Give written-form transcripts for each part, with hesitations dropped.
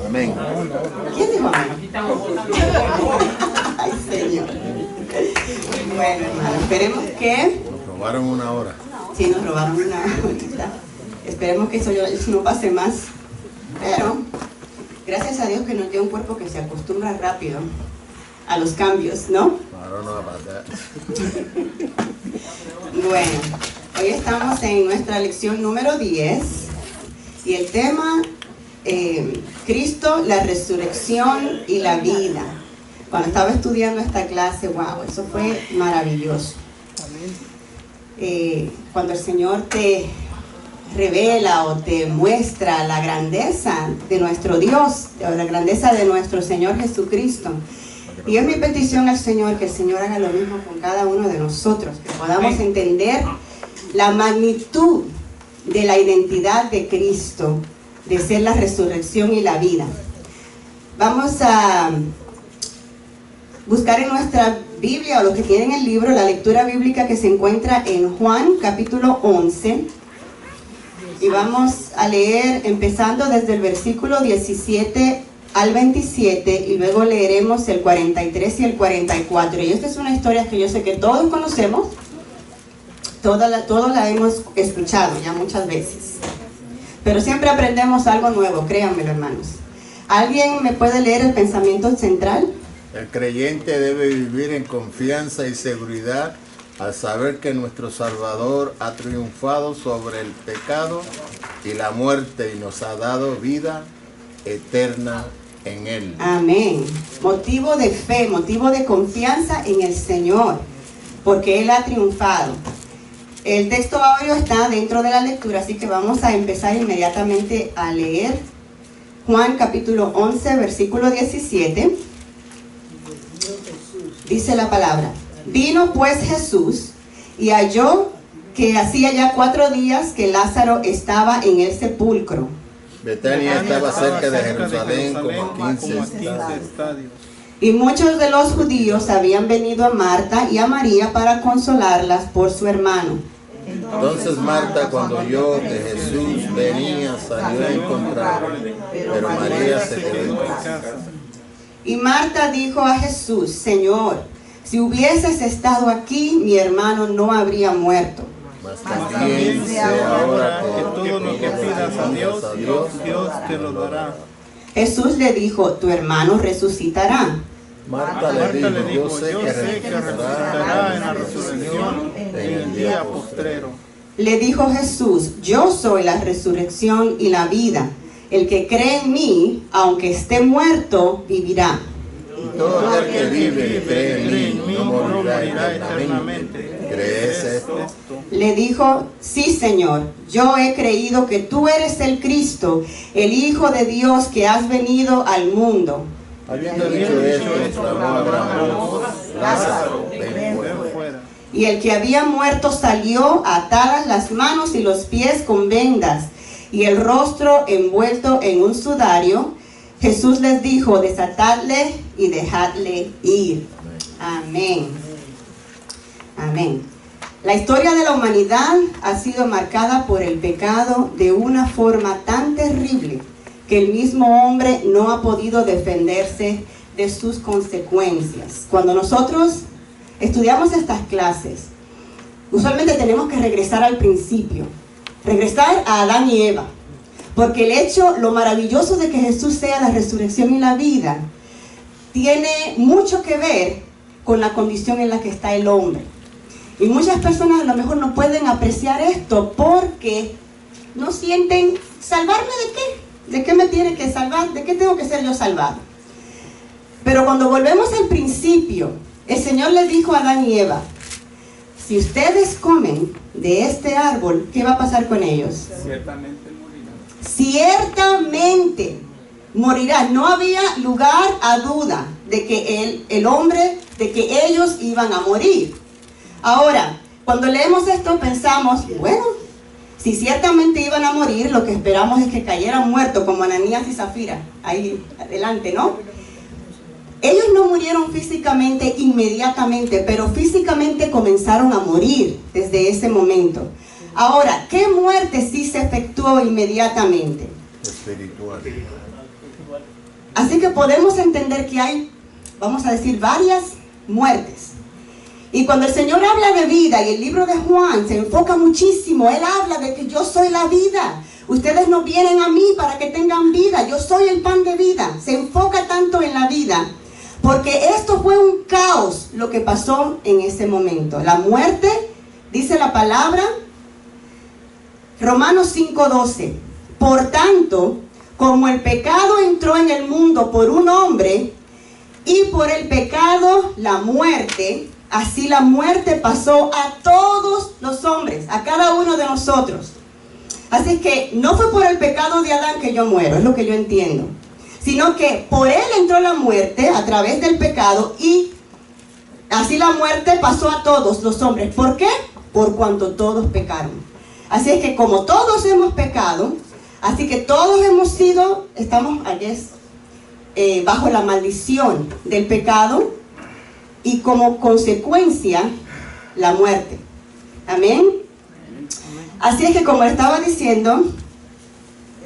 Amén. ¿Quién dijo amén? Ay, Señor. Bueno, hermano, esperemos que... Nos robaron una hora. Sí, nos robaron una horita. Esperemos que eso no pase más. Pero, gracias a Dios que nos dio un cuerpo que se acostumbra rápido a los cambios, ¿no? I don't know about that. Bueno, hoy estamos en nuestra lección número 10 y el tema, Cristo, la resurrección y la vida. Cuando estaba estudiando esta clase, wow, eso fue maravilloso. Cuando el Señor te revela o te muestra la grandeza de nuestro Dios, o la grandeza de nuestro Señor Jesucristo. Y es mi petición al Señor que el Señor haga lo mismo con cada uno de nosotros, que podamos entender la magnitud de la identidad de Cristo, de ser la resurrección y la vida. Vamos a buscar en nuestra Biblia, o los que tienen el libro, la lectura bíblica que se encuentra en Juan capítulo 11. Y vamos a leer empezando desde el versículo 17 al 27 y luego leeremos el 43 y el 44. Y esta es una historia que yo sé que todos conocemos, todos la hemos escuchado ya muchas veces. Pero siempre aprendemos algo nuevo, créanmelo, hermanos. ¿Alguien me puede leer el pensamiento central? El creyente debe vivir en confianza y seguridad al saber que nuestro Salvador ha triunfado sobre el pecado y la muerte y nos ha dado vida eterna en Él. Amén. Motivo de fe, motivo de confianza en el Señor, porque Él ha triunfado. El texto áureo está dentro de la lectura, así que vamos a empezar inmediatamente a leer Juan capítulo 11, versículo 17. Dice la palabra: vino pues Jesús y halló que hacía ya 4 días que Lázaro estaba en el sepulcro. Betania estaba cerca de Jerusalén como a 15 estadios. Y muchos de los judíos habían venido a Marta y a María para consolarlas por su hermano. Entonces Marta, cuando oyó que Jesús venía, salió a encontrarlo, pero María se quedó en casa. Y Marta dijo a Jesús: Señor, si hubieses estado aquí, mi hermano no habría muerto. Mas también sé ahora que todo lo que pidas a Dios, Dios te lo dará. Jesús le dijo: tu hermano resucitará. Marta le dijo: yo sé que resucitará en la resurrección en el día postrero. Le dijo Jesús: yo soy la resurrección y la vida. El que cree en mí, aunque esté muerto, vivirá. Y todo el que vive y cree en mí no morirá eternamente. ¿Crees esto? Le dijo: sí, Señor, yo he creído que tú eres el Cristo, el Hijo de Dios que has venido al mundo. Habiendo dicho esto, clamó a gran voz: Lázaro, ven fuera. Y el que había muerto salió, atadas las manos y los pies con vendas, y el rostro envuelto en un sudario. Jesús les dijo: desatadle y dejadle ir. Amén. Amén. La historia de la humanidad ha sido marcada por el pecado de una forma tan terrible que el mismo hombre no ha podido defenderse de sus consecuencias. Cuando nosotros estudiamos estas clases, usualmente tenemos que regresar al principio, regresar a Adán y Eva, porque el hecho, lo maravilloso de que Jesús sea la resurrección y la vida, tiene mucho que ver con la condición en la que está el hombre. Y muchas personas a lo mejor no pueden apreciar esto porque no sienten: ¿salvarme de qué? ¿De qué me tiene que salvar? ¿De qué tengo que ser yo salvado? Pero cuando volvemos al principio, el Señor les dijo a Adán y Eva: si ustedes comen de este árbol, ¿qué va a pasar con ellos? Ciertamente morirán. Ciertamente morirán. No había lugar a duda de que el hombre, de que ellos iban a morir. Ahora, cuando leemos esto pensamos: bueno, si ciertamente iban a morir, lo que esperamos es que cayeran muertos como Ananías y Zafira, ahí adelante, ¿no? Ellos no murieron físicamente inmediatamente, pero físicamente comenzaron a morir desde ese momento. Ahora, ¿qué muerte sí se efectuó inmediatamente? Espiritual. Así que podemos entender que hay, vamos a decir, varias muertes. Y cuando el Señor habla de vida, y el libro de Juan se enfoca muchísimo, Él habla de que yo soy la vida. Ustedes no vienen a mí para que tengan vida, yo soy el pan de vida. Se enfoca tanto en la vida, porque esto fue un caos lo que pasó en ese momento. La muerte, dice la palabra, Romanos 5:12. Por tanto, como el pecado entró en el mundo por un hombre, y por el pecado la muerte, así la muerte pasó a todos los hombres, a cada uno de nosotros. Así que no fue por el pecado de Adán que yo muero, es lo que yo entiendo, sino que por él entró la muerte a través del pecado, y así la muerte pasó a todos los hombres. ¿Por qué? Por cuanto todos pecaron. Así es que como todos hemos pecado, así que todos estamos bajo la maldición del pecado, y como consecuencia la muerte. Amén. Así es que, como estaba diciendo,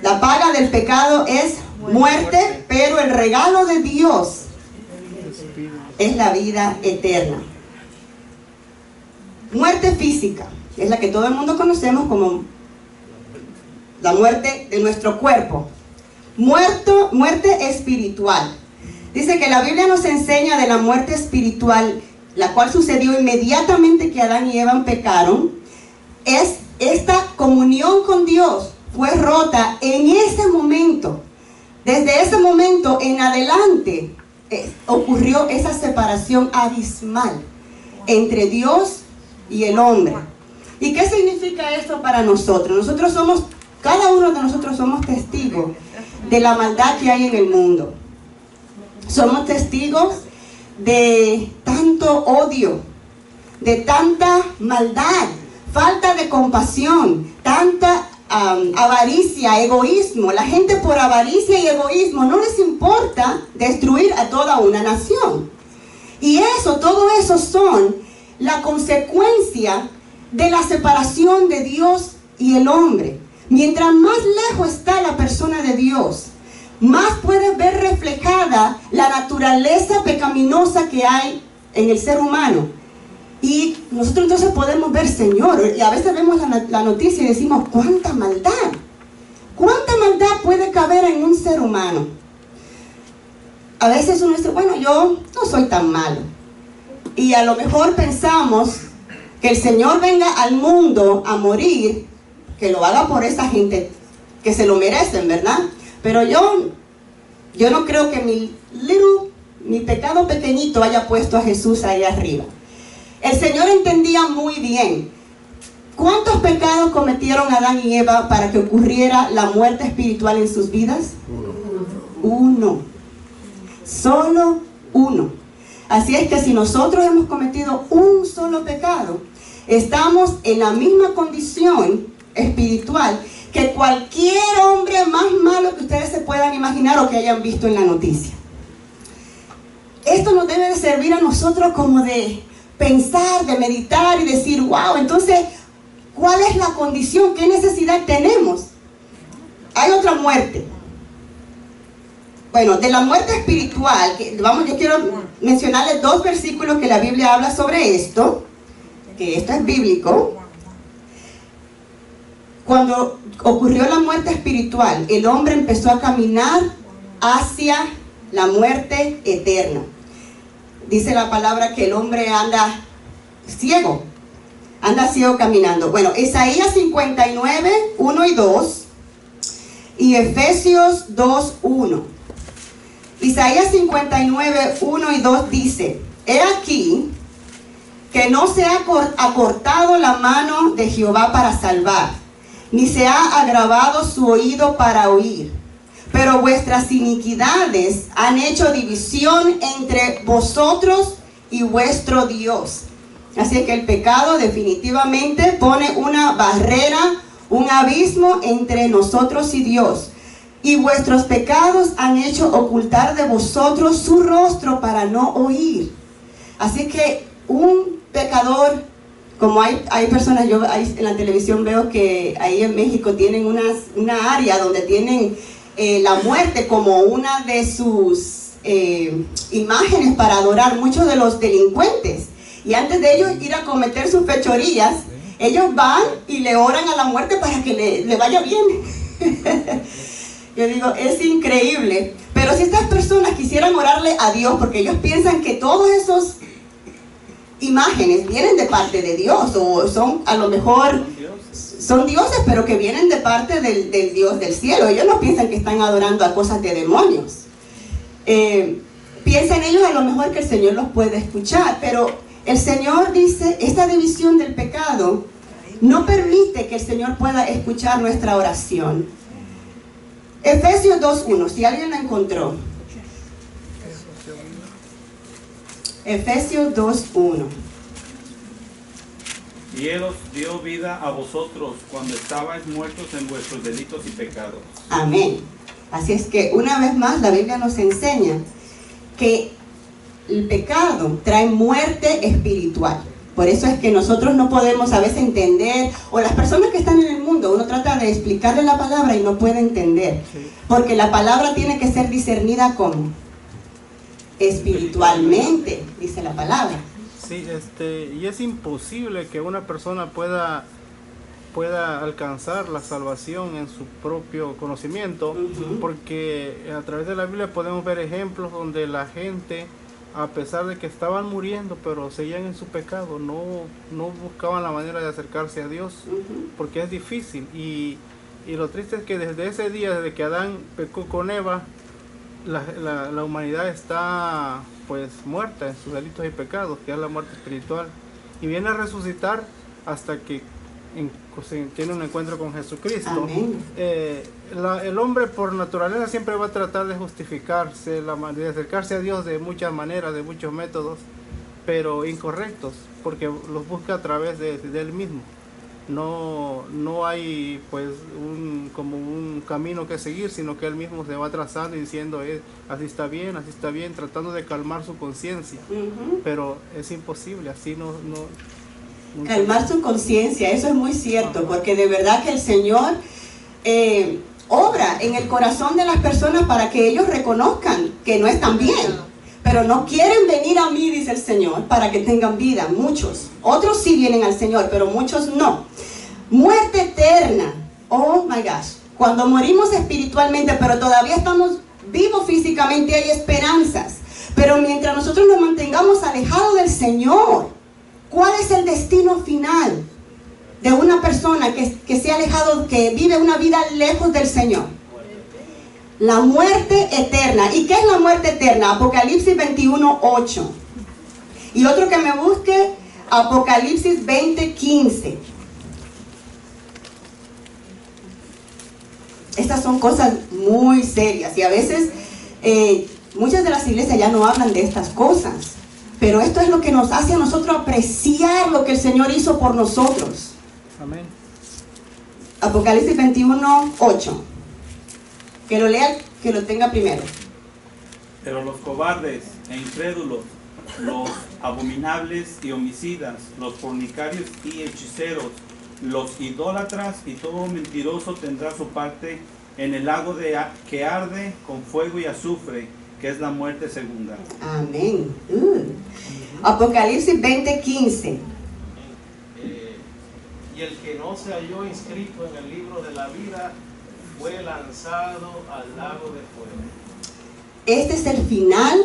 la paga del pecado es muerte, pero el regalo de Dios es la vida eterna. Muerte física es la que todo el mundo conocemos como la muerte de nuestro cuerpo. Muerte espiritual. Dice que la Biblia nos enseña de la muerte espiritual, la cual sucedió inmediatamente que Adán y Eva pecaron. Es esta comunión con Dios fue rota en ese momento. Desde ese momento en adelante ocurrió esa separación abismal entre Dios y el hombre. ¿Y qué significa esto para nosotros? Cada uno de nosotros somos testigos de la maldad que hay en el mundo. Somos testigos de tanto odio, de tanta maldad, falta de compasión, tanta avaricia, egoísmo. La gente, por avaricia y egoísmo, no les importa destruir a toda una nación. Y todo eso son la consecuencia de la separación de Dios y el hombre. Mientras más lejos está la persona de Dios, más puedes ver reflejada la naturaleza pecaminosa que hay en el ser humano. Y nosotros entonces podemos ver, Señor, y a veces vemos la noticia y decimos, ¿cuánta maldad? ¿Cuánta maldad puede caber en un ser humano? A veces uno dice, bueno, yo no soy tan malo. Y a lo mejor pensamos que el Señor venga al mundo a morir, que lo haga por esa gente que se lo merecen, ¿verdad? Pero yo no creo que mi pecado pequeñito haya puesto a Jesús ahí arriba. El Señor entendía muy bien cuántos pecados cometieron Adán y Eva para que ocurriera la muerte espiritual en sus vidas. Uno. Solo uno. Así es que si nosotros hemos cometido un solo pecado, estamos en la misma condición espiritual que cualquier hombre más malo que ustedes se puedan imaginar o que hayan visto en la noticia. Esto nos debe de servir a nosotros como de pensar, de meditar y decir, wow, entonces, ¿cuál es la condición? ¿Qué necesidad tenemos? Hay otra muerte. Bueno, de la muerte espiritual, yo quiero mencionarles 2 versículos que la Biblia habla sobre esto, que esto es bíblico. Cuando ocurrió la muerte espiritual, el hombre empezó a caminar hacia la muerte eterna. Dice la palabra que el hombre anda ciego caminando. Bueno, Isaías 59, 1 y 2 y Efesios 2, 1. Isaías 59, 1 y 2 dice, he aquí que no se ha acortado la mano de Jehová para salvar, ni se ha agravado su oído para oír. Pero vuestras iniquidades han hecho división entre vosotros y vuestro Dios. Así que el pecado definitivamente pone una barrera, un abismo entre nosotros y Dios. Y vuestros pecados han hecho ocultar de vosotros su rostro para no oír. Así que un pecador, como hay personas, yo en la televisión veo que ahí en México tienen una área donde tienen la muerte como una de sus imágenes para adorar muchos de los delincuentes. Y antes de ellos ir a cometer sus fechorías, ellos van y le oran a la muerte para que le vaya bien. Yo digo, es increíble. Pero si estas personas quisieran orarle a Dios, porque ellos piensan que todos esos imágenes vienen de parte de Dios, o son a lo mejor son dioses, pero que vienen de parte del Dios del cielo. Ellos no piensan que están adorando a cosas de demonios. Piensan ellos a lo mejor que el Señor los puede escuchar, pero el Señor dice, esta división del pecado no permite que el Señor pueda escuchar nuestra oración. Efesios 2:1, si alguien la encontró. Efesios 2:1. Y Él os dio vida a vosotros cuando estabais muertos en vuestros delitos y pecados. Amén. Así es que una vez más la Biblia nos enseña que el pecado trae muerte espiritual. Por eso es que nosotros no podemos a veces entender, o las personas que están en el mundo, uno trata de explicarle la palabra y no puede entender. Porque la palabra tiene que ser discernida como espiritualmente, dice la palabra. Sí, y es imposible que una persona pueda alcanzar la salvación en su propio conocimiento, porque a través de la Biblia podemos ver ejemplos donde la gente, a pesar de que estaban muriendo, pero seguían en su pecado, no buscaban la manera de acercarse a Dios, porque es difícil. Y lo triste es que desde ese día, desde que Adán pecó con Eva, la humanidad está pues muerta en sus delitos y pecados, que es la muerte espiritual, y viene a resucitar hasta que tiene un encuentro con Jesucristo. El hombre por naturaleza siempre va a tratar de justificarse, de acercarse a Dios de muchas maneras, de muchos métodos, pero incorrectos, porque los busca a través de él mismo. No hay pues como un camino que seguir, sino que él mismo se va trazando y diciendo así está bien, tratando de calmar su conciencia. Pero es imposible, así no calmar su conciencia, eso es muy cierto, porque de verdad que el Señor obra en el corazón de las personas para que ellos reconozcan que no están bien, pero no quieren venir a mí, dice el Señor, para que tengan vida. Muchos, otros sí vienen al Señor, pero muchos no. Muerte eterna, oh my gosh, cuando morimos espiritualmente, pero todavía estamos vivos físicamente, hay esperanzas, pero mientras nosotros nos mantengamos alejados del Señor, ¿cuál es el destino final de una persona que se ha alejado, que vive una vida lejos del Señor? La muerte eterna. ¿Y qué es la muerte eterna? Apocalipsis 21:8. Y otro que me busque, Apocalipsis 20:15. Estas son cosas muy serias y a veces muchas de las iglesias ya no hablan de estas cosas. Pero esto es lo que nos hace a nosotros apreciar lo que el Señor hizo por nosotros. Amén. Apocalipsis 21:8. Que lo lea, que lo tenga primero. Pero los cobardes e incrédulos, los abominables y homicidas, los fornicarios y hechiceros, los idólatras y todo mentiroso tendrá su parte en el lago que arde con fuego y azufre, que es la muerte segunda. Amén. Apocalipsis 20:15. Y el que no se halló inscrito en el libro de la vida fue lanzado al lago de fuego. Este es el final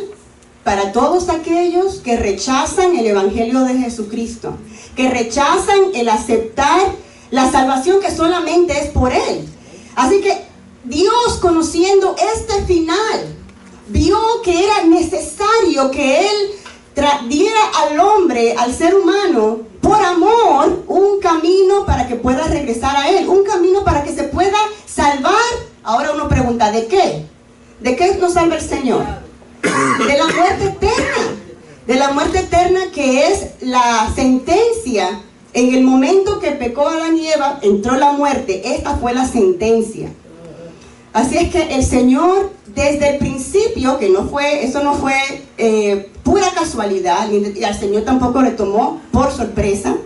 para todos aquellos que rechazan el Evangelio de Jesucristo, que rechazan el aceptar la salvación que solamente es por Él. Así que Dios, conociendo este final, vio que era necesario que Él diera al hombre, al ser humano, por amor, un camino para que pueda regresar a Él, un camino para que se pueda salvar. Ahora uno pregunta, ¿de qué? ¿De qué nos salva el Señor? De la muerte eterna, de la muerte eterna, que es la sentencia. En el momento que pecó Adán y Eva, entró la muerte. Esta fue la sentencia. Así es que el Señor, desde el principio, que eso no fue pura casualidad, y al Señor tampoco le tomó por sorpresa,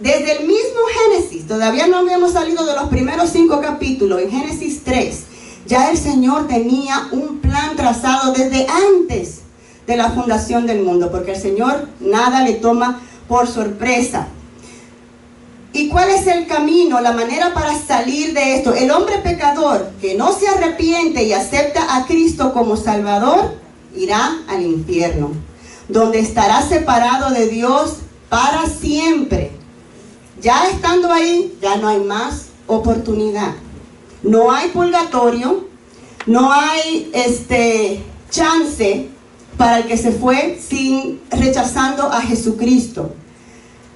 desde el mismo Génesis, todavía no habíamos salido de los primeros 5 capítulos, en Génesis 3, Ya el Señor tenía un plan trazado desde antes de la fundación del mundo, porque el Señor nada le toma por sorpresa. ¿Y cuál es el camino, la manera para salir de esto? El hombre pecador que no se arrepiente y acepta a Cristo como Salvador, irá al infierno, donde estará separado de Dios para siempre. Ya estando ahí, ya no hay más oportunidad. No hay purgatorio, no hay chance para el que se fue rechazando a Jesucristo.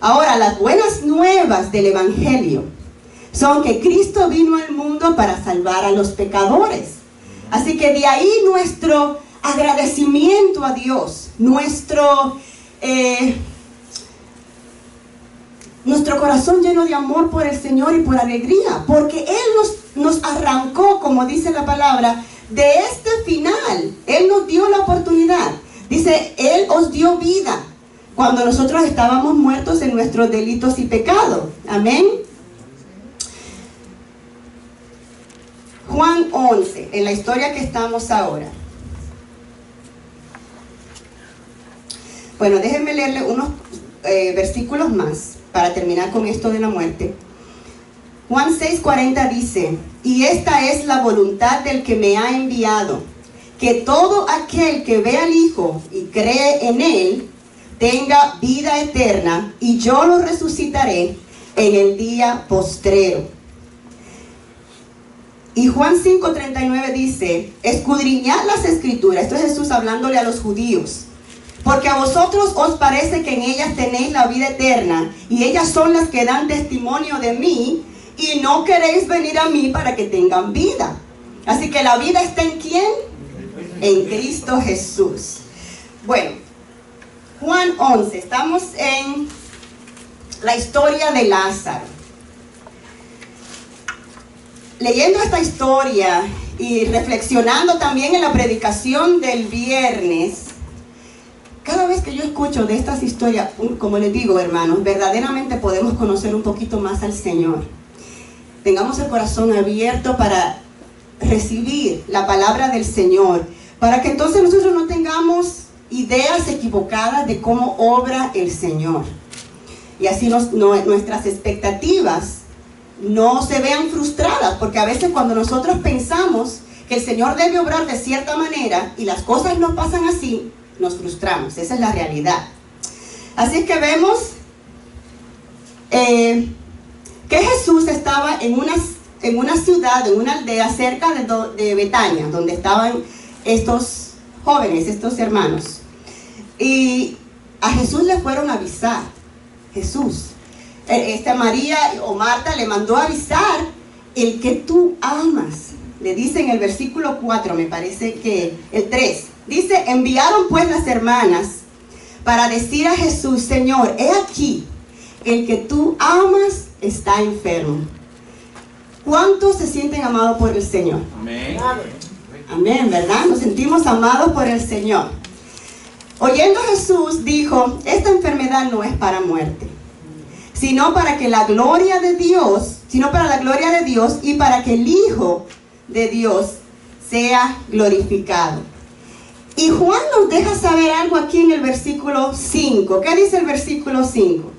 Ahora, las buenas nuevas del Evangelio son que Cristo vino al mundo para salvar a los pecadores. Así que de ahí nuestro agradecimiento a Dios, nuestro corazón lleno de amor por el Señor y por alegría, porque Él nos arrancó, como dice la palabra, de este final. Él nos dio la oportunidad. Dice, Él os dio vida cuando nosotros estábamos muertos en nuestros delitos y pecados. Amén. Juan 11, en la historia que estamos ahora. Bueno, déjenme leerle unos versículos más para terminar con esto de la muerte. Juan 6:40 dice, y esta es la voluntad del que me ha enviado, que todo aquel que ve al Hijo y cree en Él, tenga vida eterna, y yo lo resucitaré en el día postrero. Y Juan 5:39 dice, escudriñad las Escrituras, esto es Jesús hablándole a los judíos, porque a vosotros os parece que en ellas tenéis la vida eterna, y ellas son las que dan testimonio de mí, y no queréis venir a mí para que tengan vida. Así que la vida está ¿en quién? En Cristo Jesús. Bueno, Juan 11, estamos en la historia de Lázaro. Leyendo esta historia y reflexionando también en la predicación del viernes, cada vez que yo escucho de estas historias, como les digo, hermanos, verdaderamente podemos conocer un poquito más al Señor. Tengamos el corazón abierto para recibir la palabra del Señor, para que entonces nosotros no tengamos ideas equivocadas de cómo obra el Señor. Y así nuestras expectativas no se vean frustradas, porque a veces cuando nosotros pensamos que el Señor debe obrar de cierta manera y las cosas no pasan así, nos frustramos. Esa es la realidad. Así que vemos que Jesús estaba en una ciudad, en una aldea cerca de Betania, donde estaban estos jóvenes, estos hermanos. Y a Jesús le fueron a avisar. María o Marta le mandó a avisar, el que tú amas. Le dice en el versículo 4, me parece que el 3. Dice, enviaron pues las hermanas para decir a Jesús, Señor, he aquí, el que tú amas está enfermo. ¿Cuántos se sienten amados por el Señor? Amén. Amén, ¿verdad? Nos sentimos amados por el Señor. Oyendo Jesús dijo, esta enfermedad no es para muerte, sino para la gloria de Dios y para que el Hijo de Dios sea glorificado. Y Juan nos deja saber algo aquí en el versículo 5. ¿Qué dice el versículo 5?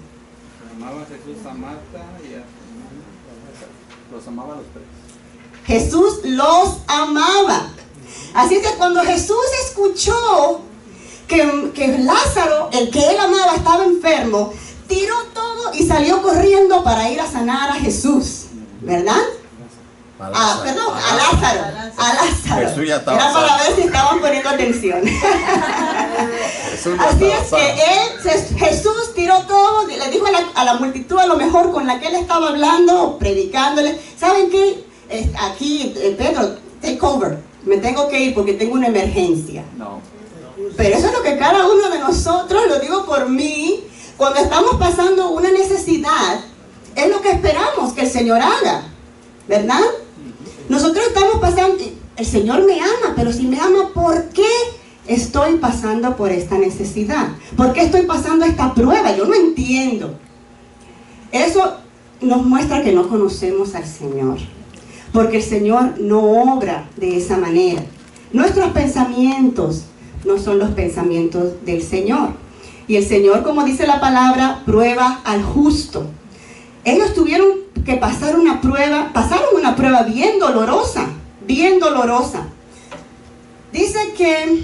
Amaba Jesús a Marta y los amaba a los tres. Jesús los amaba. Así que cuando Jesús escuchó que Lázaro, el que él amaba, estaba enfermo, tiró todo y salió corriendo para ir a sanar a Jesús, ¿verdad? A Lázaro. Jesús ya estaba Era para sano. ver si estaban poniendo atención. Así es que Jesús tiró todo, le dijo a la multitud, a lo mejor con la que él estaba hablando, predicándole, ¿saben qué? Aquí, Pedro, take over, me tengo que ir porque tengo una emergencia. No. Pero eso es lo que cada uno de nosotros, lo digo por mí, cuando estamos pasando una necesidad, es lo que esperamos que el Señor haga, ¿verdad? Nosotros estamos pasando, el Señor me ama, pero si me ama, ¿por qué estoy pasando por esta necesidad? ¿Por qué estoy pasando esta prueba? Yo no entiendo. Eso nos muestra que no conocemos al Señor. porque el Señor no obra de esa manera. Nuestros pensamientos no son los pensamientos del Señor. Y el Señor, como dice la palabra, prueba al justo. Ellos tuvieron que pasaron una prueba bien dolorosa, bien dolorosa. Dice que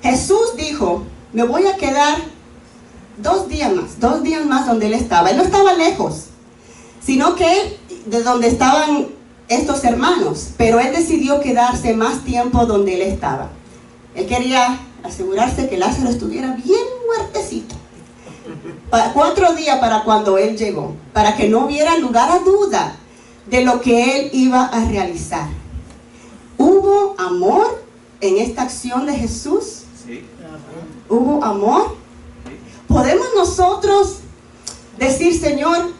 Jesús dijo, me voy a quedar 2 días más donde él estaba. Él no estaba lejos, sino que de donde estaban estos hermanos, pero él decidió quedarse más tiempo donde él estaba. Él quería asegurarse que Lázaro estuviera bien muertecito. 4 días para cuando él llegó, para que no hubiera lugar a duda de lo que él iba a realizar. ¿Hubo amor en esta acción de Jesús? Sí. ¿Hubo amor? ¿Podemos nosotros decir, Señor,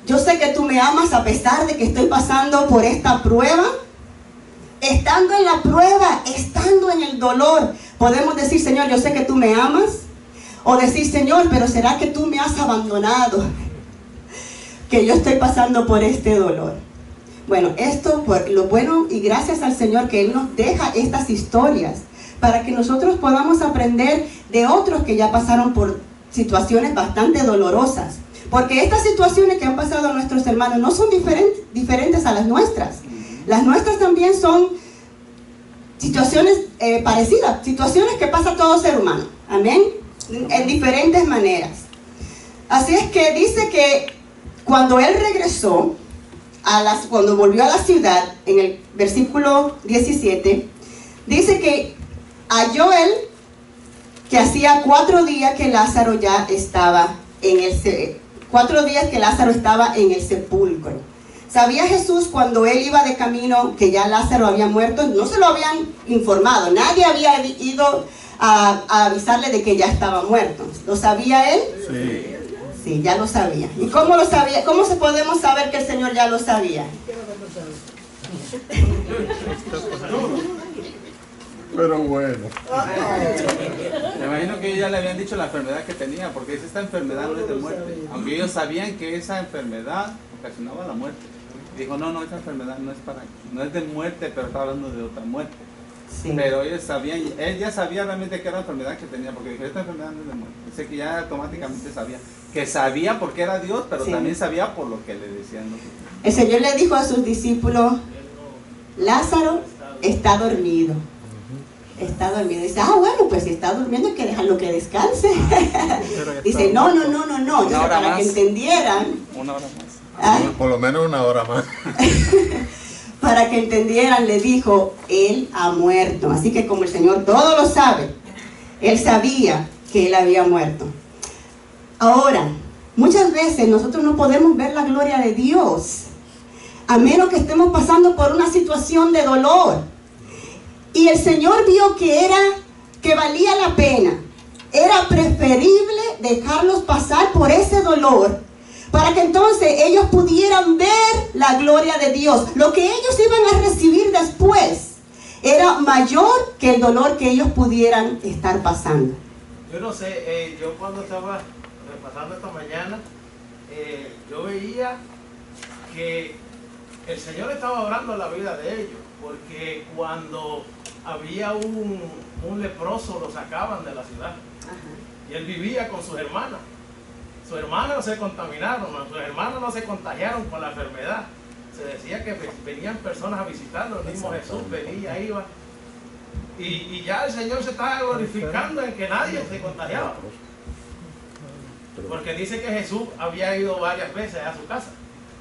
yo sé que tú me amas a pesar de que estoy pasando por esta prueba? Estando en la prueba, estando en el dolor, podemos decir, Señor, yo sé que tú me amas. O decir, Señor, pero ¿será que tú me has abandonado? Que yo estoy pasando por este dolor. Bueno, esto por lo bueno y gracias al Señor que Él nos deja estas historias para que nosotros podamos aprender de otros que ya pasaron por situaciones bastante dolorosas. Porque estas situaciones que han pasado a nuestros hermanos no son diferentes a las nuestras. Las nuestras también son situaciones parecidas, situaciones que pasa a todo ser humano. Amén. En diferentes maneras. Así es que dice que cuando él regresó, cuando volvió a la ciudad, en el versículo 17, dice que halló él que hacía 4 días que Lázaro ya estaba en el 4 días que Lázaro estaba en el sepulcro. ¿Sabía Jesús cuando él iba de camino que ya Lázaro había muerto? No se lo habían informado, nadie había ido a avisarle de que ya estaba muerto. ¿Lo sabía él? Sí. Sí, ya lo sabía. ¿Y cómo lo sabía? ¿Cómo podemos saber que el Señor ya lo sabía? Pero bueno. Me imagino que ellos ya le habían dicho la enfermedad que tenía, porque esta enfermedad no es de muerte. Aunque ellos sabían que esa enfermedad ocasionaba la muerte. Dijo, no, esa enfermedad no es de muerte, pero está hablando de otra muerte. Sí. Pero ellos sabían, él ya sabía realmente que era la enfermedad que tenía, porque dijo, esta enfermedad no es de muerte. Dice que ya automáticamente sabía porque era Dios, pero sí, también sabía por lo que le decían. El Señor le dijo a sus discípulos, Lázaro está dormido. Está dormido. Dice, bueno, pues si está durmiendo hay que dejarlo que descanse. Dice, no. Dice, para que entendieran. 1 hora más. Por lo menos 1 hora más. Para que entendieran, le dijo, él ha muerto. Así que como el Señor todo lo sabe, él sabía que él había muerto. Ahora, muchas veces nosotros no podemos ver la gloria de Dios, a menos que estemos pasando por una situación de dolor. Y el Señor vio que valía la pena. Era preferible dejarlos pasar por ese dolor, para que entonces ellos pudieran ver la gloria de Dios. Lo que ellos iban a recibir después era mayor que el dolor que ellos pudieran estar pasando. Yo no sé, yo cuando estaba repasando esta mañana, yo veía que el Señor estaba obrando la vida de ellos, porque cuando había un leproso lo sacaban de la ciudad. Ajá. Y él vivía con sus hermanas. Sus hermanas no se contaminaron, sus hermanas no se contagiaron con la enfermedad. Se decía que venían personas a visitarlo, el mismo Jesús venía, iba. Y ya el Señor se estaba glorificando en que nadie se contagiaba. Porque dice que Jesús había ido varias veces a su casa.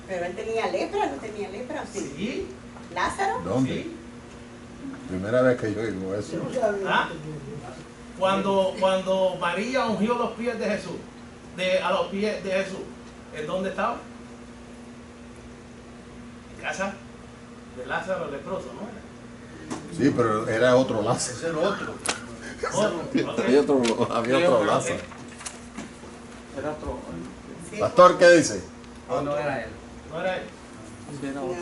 Pero él tenía lepra, ¿no tenía lepra? Sí. Sí. ¿Lázaro? ¿Dónde? Sí. Primera vez que yo digo eso. ¿Ah? Cuando María ungió los pies de Jesús, a los pies de Jesús, ¿en dónde estaba? En casa de Lázaro el leproso, ¿no? Sí, pero era otro Lázaro. Ese era otro. Había otro Lázaro. Era otro. Pastor, ¿qué dice? No era él. No era él. Era otro.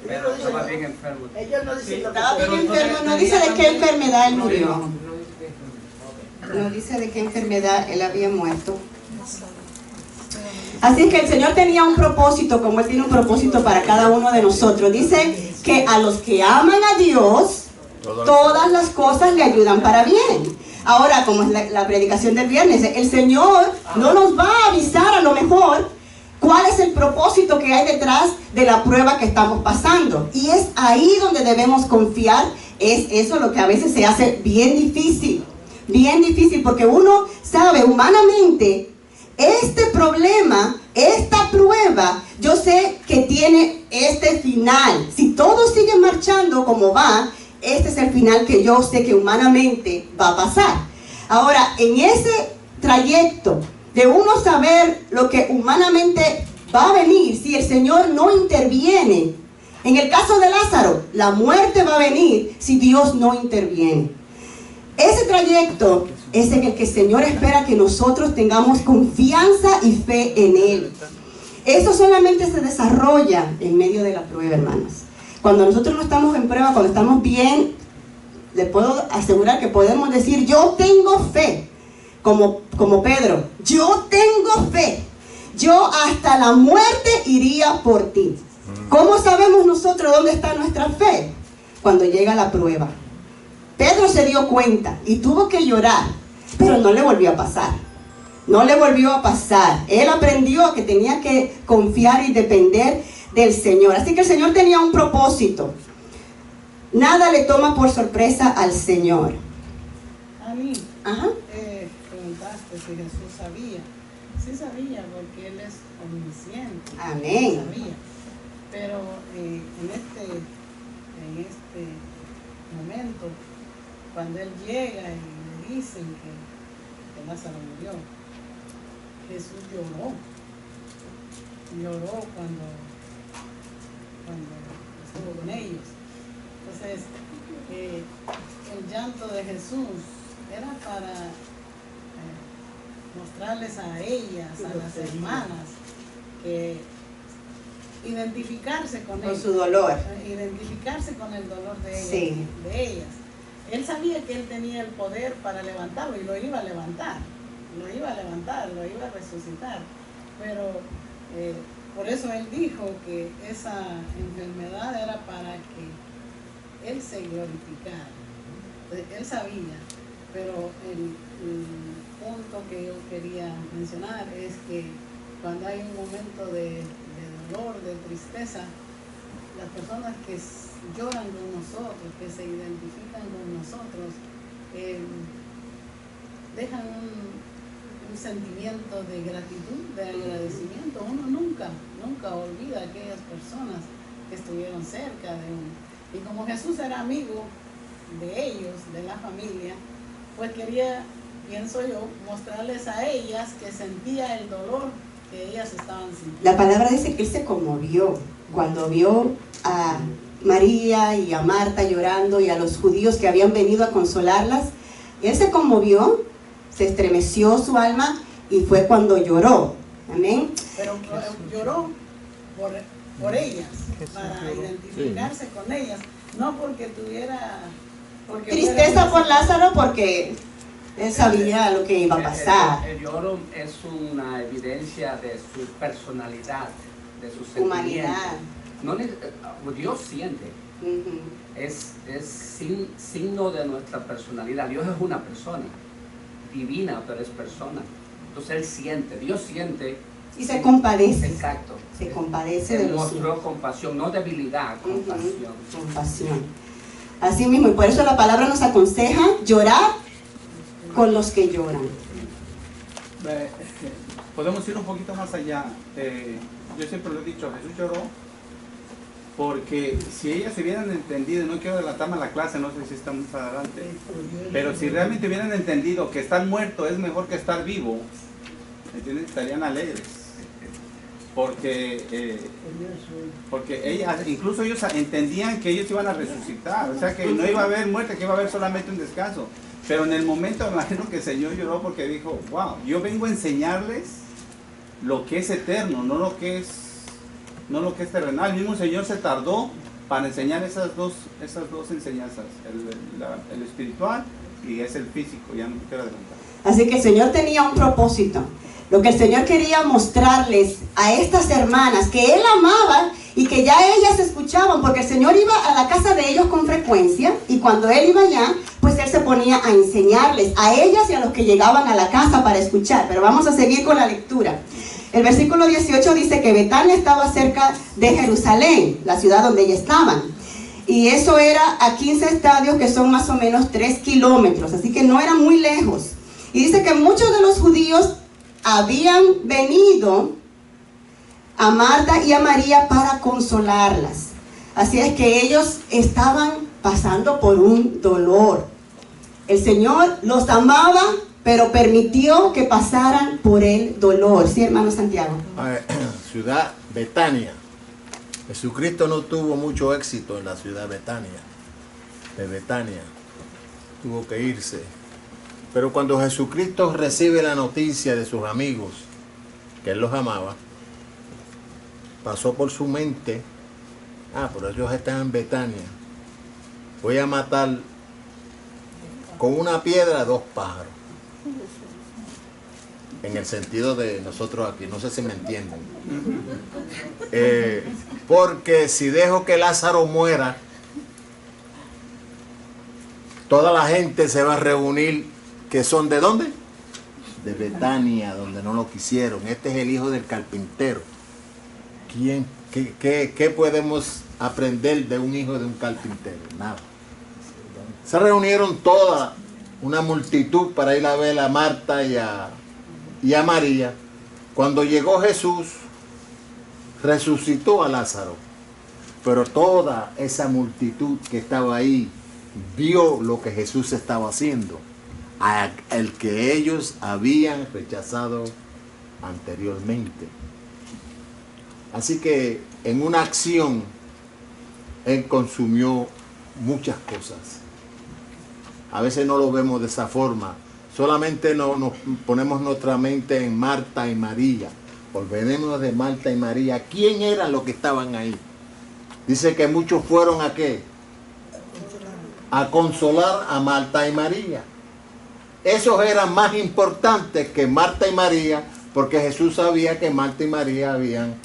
Pero estaba bien enfermo. Ellos no dicen, estaba bien enfermo, no dice de qué enfermedad él murió. No dice de qué enfermedad él había muerto. Así que el Señor tenía un propósito, como Él tiene un propósito para cada uno de nosotros. Dice que a los que aman a Dios, todas las cosas le ayudan para bien. Ahora, como es la predicación del viernes, el Señor no nos va a avisar a lo mejor cuál es el propósito que hay detrás de la prueba que estamos pasando. Y es ahí donde debemos confiar. Es eso lo que a veces se hace bien difícil, porque uno sabe humanamente, este problema, esta prueba, yo sé que tiene este final. Si todo sigue marchando como va, este es el final que yo sé que humanamente va a pasar. Ahora, en ese trayecto de uno saber lo que humanamente va a venir, si el Señor no interviene, en el caso de Lázaro, la muerte va a venir si Dios no interviene. Ese trayecto es en el que el Señor espera que nosotros tengamos confianza y fe en Él. Eso solamente se desarrolla en medio de la prueba, hermanos. Cuando nosotros no estamos en prueba, cuando estamos bien, le puedo asegurar que podemos decir, yo tengo fe, como Pedro, yo tengo fe, yo hasta la muerte iría por ti. ¿Cómo sabemos nosotros dónde está nuestra fe? Cuando llega la prueba. Pedro se dio cuenta y tuvo que llorar, pero no le volvió a pasar. No le volvió a pasar. Él aprendió que tenía que confiar y depender del Señor. Así que el Señor tenía un propósito. Nada le toma por sorpresa al Señor. A mí, Ajá. preguntaste si Jesús sabía. Sí sabía, porque Él es omnisciente. Amén. Sabía. Pero en este momento, cuando Él llega y le dicen que Lázaro murió, Jesús lloró. Lloró cuando estuvo con ellos. Entonces, el llanto de Jesús era para mostrarles a ellas, a las hermanas, que identificarse con ellas, su dolor. Identificarse con el dolor de ellas, Sí. de ellas. Él sabía que Él tenía el poder para levantarlo y lo iba a levantar, lo iba a resucitar, pero por eso Él dijo que esa enfermedad era para que Él se glorificara. Él sabía, pero el punto que yo quería mencionar es que cuando hay un momento de dolor, de tristeza, las personas que lloran con nosotros, que se identifican con nosotros, dejan un sentimiento de gratitud, de agradecimiento. Uno nunca olvida a aquellas personas que estuvieron cerca de uno. Y como Jesús era amigo de ellos, de la familia, pues quería, pienso yo, mostrarles a ellas que sentía el dolor que ellas estaban sintiendo. La palabra dice que Él se conmovió cuando vio a María y a Marta llorando y a los judíos que habían venido a consolarlas. Él se conmovió, se estremeció su alma y fue cuando lloró. Amén. Pero lloró por ellas, para identificarse con ellas, no porque tuviera... Tristeza por Lázaro, porque Él sabía lo que iba a pasar. El lloro es una evidencia de su personalidad, de su sentimiento. Humanidad. Dios siente. Es signo de nuestra personalidad. Dios es una persona divina, pero es persona. Entonces Él siente, Dios siente. Y se compadece. Exacto. Se compadece de Él los mostró compasión, no debilidad, compasión. Compasión. Así mismo, y por eso la palabra nos aconseja llorar con los que lloran. Podemos ir un poquito más allá. Yo siempre lo he dicho, Jesús lloró porque si ellas se hubieran entendido, no quiero adelantarme a la clase, no sé si estamos adelante, pero si realmente hubieran entendido que estar muerto es mejor que estar vivo, ¿entiendes? Estarían alegres. Porque ellas, incluso ellos entendían que ellos iban a resucitar, o sea que no iba a haber muerte, que iba a haber solamente un descanso. Pero en el momento me imagino que el Señor lloró porque dijo, wow, yo vengo a enseñarles lo que es eterno, no lo que es terrenal. El mismo Señor se tardó para enseñar esas dos enseñanzas, el espiritual y es el físico, ya no quiero adelantar. Así que el Señor tenía un propósito. Lo que el Señor quería mostrarles a estas hermanas que Él amaba y que ya ellas escuchaban, porque el Señor iba a la casa de ellos con frecuencia y cuando Él iba allá, pues Él se ponía a enseñarles a ellas y a los que llegaban a la casa para escuchar. Pero vamos a seguir con la lectura. El versículo 18 dice que Betania estaba cerca de Jerusalén, la ciudad donde ellas estaban. Y eso era a 15 estadios, que son más o menos 3 kilómetros, así que no era muy lejos. Y dice que muchos de los judíos habían venido a Marta y a María para consolarlas. Así es que ellos estaban pasando por un dolor. El Señor los amaba, pero permitió que pasaran por el dolor. ¿Sí, hermano Santiago? Ciudad Betania. Jesucristo no tuvo mucho éxito en la ciudad de Betania. Tuvo que irse. Pero cuando Jesucristo recibe la noticia de sus amigos, que Él los amaba, pasó por su mente, pero ellos están en Betania. Voy a matar con una piedra 2 pájaros. En el sentido de nosotros aquí, no sé si me entienden. Porque si dejo que Lázaro muera, toda la gente se va a reunir, que son ¿de dónde? De Betania, donde no lo quisieron. Este es el hijo del carpintero. ¿Qué podemos aprender de un hijo de un carpintero? Nada. Se reunieron toda una multitud para ir a ver a Marta y a María. Cuando llegó Jesús, resucitó a Lázaro, pero toda esa multitud que estaba ahí vio lo que Jesús estaba haciendo, el que ellos habían rechazado anteriormente. Así que en una acción Él consumió muchas cosas. A veces no lo vemos de esa forma. Solamente nos ponemos nuestra mente en Marta y María. Olvidémonos de Marta y María. ¿Quién eran los que estaban ahí? Dice que muchos fueron ¿a qué? A consolar a Marta y María. Esos eran más importantes que Marta y María, porque Jesús sabía que Marta y María habían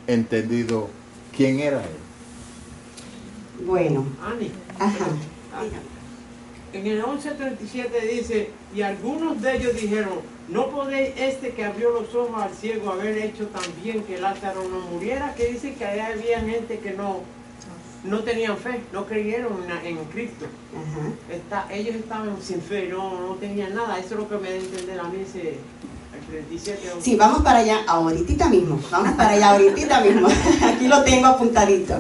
entendido quién era Él. Bueno. Ani. Ajá. En el 11:37 dice, y algunos de ellos dijeron, ¿no podéis que abrió los ojos al ciego haber hecho también que Lázaro no muriera? Que dice que allá había gente que no tenían fe, no creyeron en Cristo. Ellos estaban sin fe, no tenían nada. Eso es lo que me da a entender a mí ese el 37. Sí, vamos para allá ahorita mismo. Aquí lo tengo apuntadito.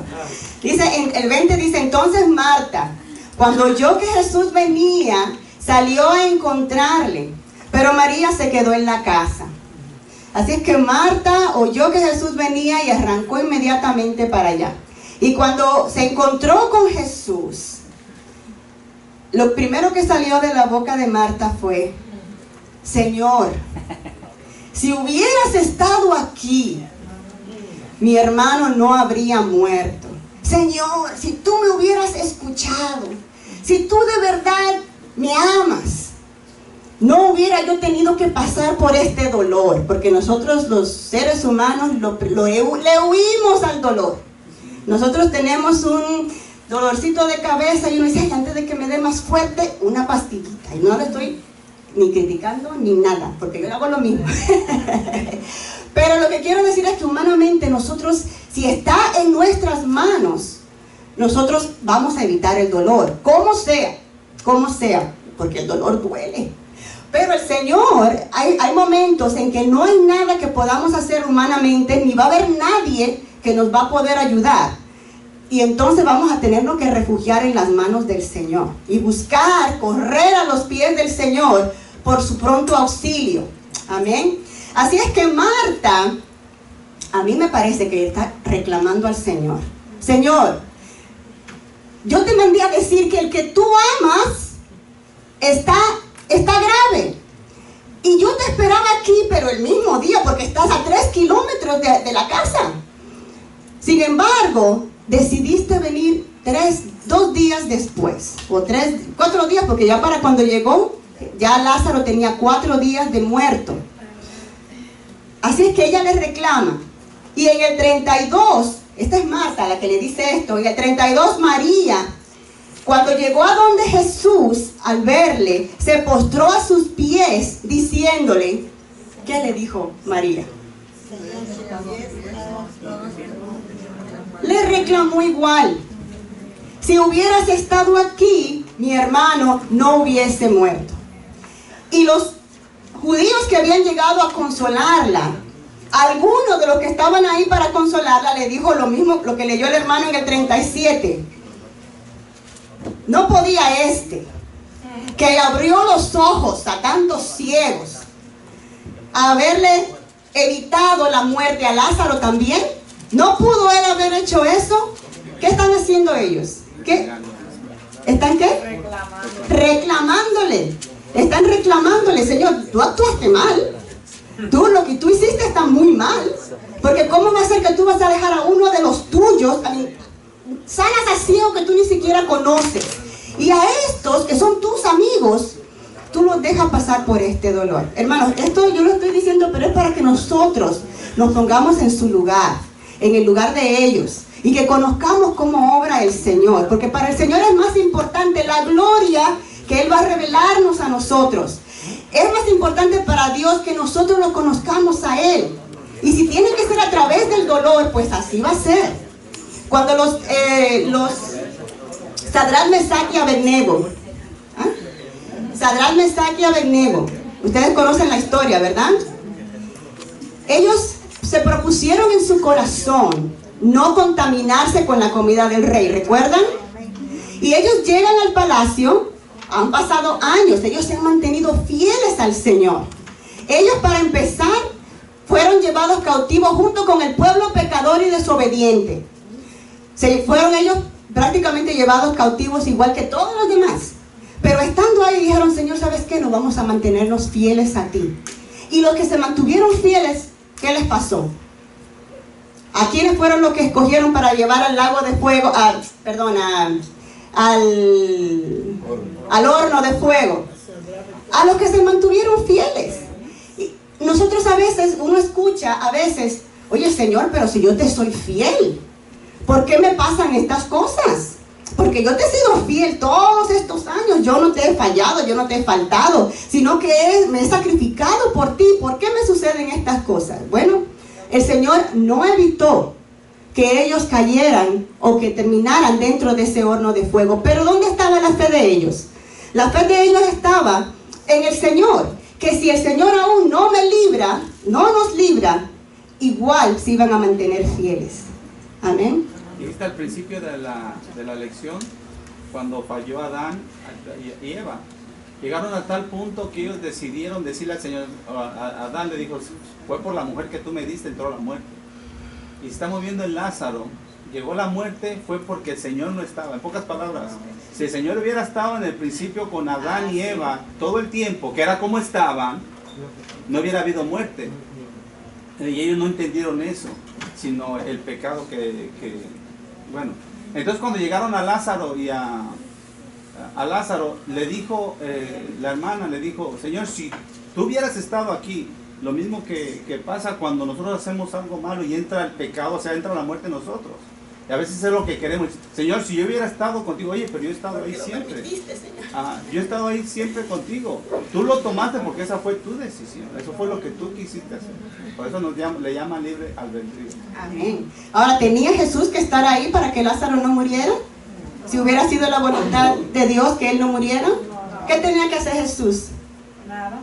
Dice, en el 20 dice, entonces Marta, cuando oyó que Jesús venía, salió a encontrarle, pero María se quedó en la casa. Así es que Marta oyó que Jesús venía y arrancó inmediatamente para allá. Y cuando se encontró con Jesús, lo primero que salió de la boca de Marta fue, Señor, si hubieras estado aquí, mi hermano no habría muerto. Señor, si tú me hubieras escuchado, si tú de verdad me amas, no hubiera yo tenido que pasar por este dolor, porque nosotros los seres humanos le huimos al dolor. Nosotros tenemos un dolorcito de cabeza y uno dice, ay, antes de que me dé más fuerte, una pastillita. Y no le estoy ni criticando ni nada, porque yo hago lo mismo. Pero lo que quiero decir es que humanamente nosotros, si está en nuestras manos, nosotros vamos a evitar el dolor, como sea, porque el dolor duele. Pero el Señor, hay momentos en que no hay nada que podamos hacer humanamente, ni va a haber nadie que nos va a poder ayudar. Y entonces vamos a tenernos que refugiar en las manos del Señor y buscar, correr a los pies del Señor por su pronto auxilio. Amén. Así es que Marta, a mí me parece que está reclamando al Señor. Señor, yo te mandé a decir que el que tú amas está grave. Y yo te esperaba aquí, pero el mismo día, porque estás a 3 kilómetros de la casa. Sin embargo, decidiste venir 2 días después, o 4 días, porque ya para cuando llegó, ya Lázaro tenía 4 días de muerto. Así es que ella le reclama. Y en el 32, esta es Marta la que le dice esto, en el 32 María, cuando llegó a donde Jesús, al verle, se postró a sus pies diciéndole, ¿qué le dijo María? Le reclamó igual. Si hubieras estado aquí, mi hermano no hubiese muerto. Y los judíos que habían llegado a consolarla, algunos de los que estaban ahí para consolarla, le dijo lo mismo, lo que leyó el hermano en el 37. No podía que abrió los ojos a tantos ciegos, haberle evitado la muerte a Lázaro también. ¿No pudo él haber hecho eso? ¿Qué están haciendo ellos? ¿Qué? ¿Están qué? Reclamándole. Están reclamándole, Señor, tú actuaste mal. Lo que tú hiciste está muy mal. Porque ¿cómo va a ser que tú vas a dejar a uno de los tuyos, sanas a ciego que tú ni siquiera conoces, y a estos que son tus amigos, tú los dejas pasar por este dolor? Hermanos, esto yo lo estoy diciendo, pero es para que nosotros nos pongamos en su lugar, en el lugar de ellos, y que conozcamos cómo obra el Señor, porque para el Señor es más importante la gloria que Él va a revelarnos a nosotros. Es más importante para Dios que nosotros lo conozcamos a Él. Y si tiene que ser a través del dolor, pues así va a ser. Cuando los Sadrach, Mesach y Abednego, Sadrach, Mesach y Abednego, ustedes conocen la historia, ¿verdad? Ellos se propusieron en su corazón no contaminarse con la comida del rey, ¿recuerdan? Y ellos llegan al palacio, han pasado años, ellos se han mantenido fieles al Señor. Ellos, para empezar, fueron llevados cautivos junto con el pueblo pecador y desobediente. Fueron ellos prácticamente llevados cautivos igual que todos los demás. Pero estando ahí dijeron, Señor, ¿sabes qué? Nos vamos a mantenernos fieles a ti. Y los que se mantuvieron fieles, ¿qué les pasó? ¿A quiénes fueron los que escogieron para llevar al lago de fuego, al horno de fuego? A los que se mantuvieron fieles. Y nosotros a veces, uno escucha a veces, oye Señor, pero si yo te soy fiel, ¿por qué me pasan estas cosas? Porque yo te he sido fiel todos estos años, yo no te he fallado, yo no te he faltado, sino que me he sacrificado por ti. ¿Por qué me suceden estas cosas? Bueno, el Señor no evitó que ellos cayeran o que terminaran dentro de ese horno de fuego. Pero ¿dónde estaba la fe de ellos? La fe de ellos estaba en el Señor, que si el Señor aún no nos libra, igual se iban a mantener fieles. Amén. Y está el principio de la lección, cuando falló Adán y Eva. Llegaron a tal punto que ellos decidieron decirle al Señor, a Adán le dijo, fue por la mujer que tú me diste, entró la muerte. Y estamos viendo en Lázaro, llegó la muerte, fue porque el Señor no estaba. En pocas palabras, si el Señor hubiera estado en el principio con Adán y Eva todo el tiempo, que era como estaban, no hubiera habido muerte. Y ellos no entendieron eso, sino el pecado bueno. Entonces cuando llegaron a Lázaro y a Lázaro, le dijo, la hermana le dijo, Señor, si tú hubieras estado aquí, lo mismo que pasa cuando nosotros hacemos algo malo y entra el pecado, o sea, entra la muerte en nosotros. Y a veces es lo que queremos. Señor, si yo hubiera estado contigo, oye, pero yo he estado ahí siempre. Yo he estado ahí siempre contigo. Tú lo tomaste porque esa fue tu decisión. Eso fue lo que tú quisiste hacer. Por eso le llaman libre albedrío. Amén. Ahora, ¿tenía Jesús que estar ahí para que Lázaro no muriera? Si hubiera sido la voluntad de Dios que él no muriera, ¿qué tenía que hacer Jesús? Nada.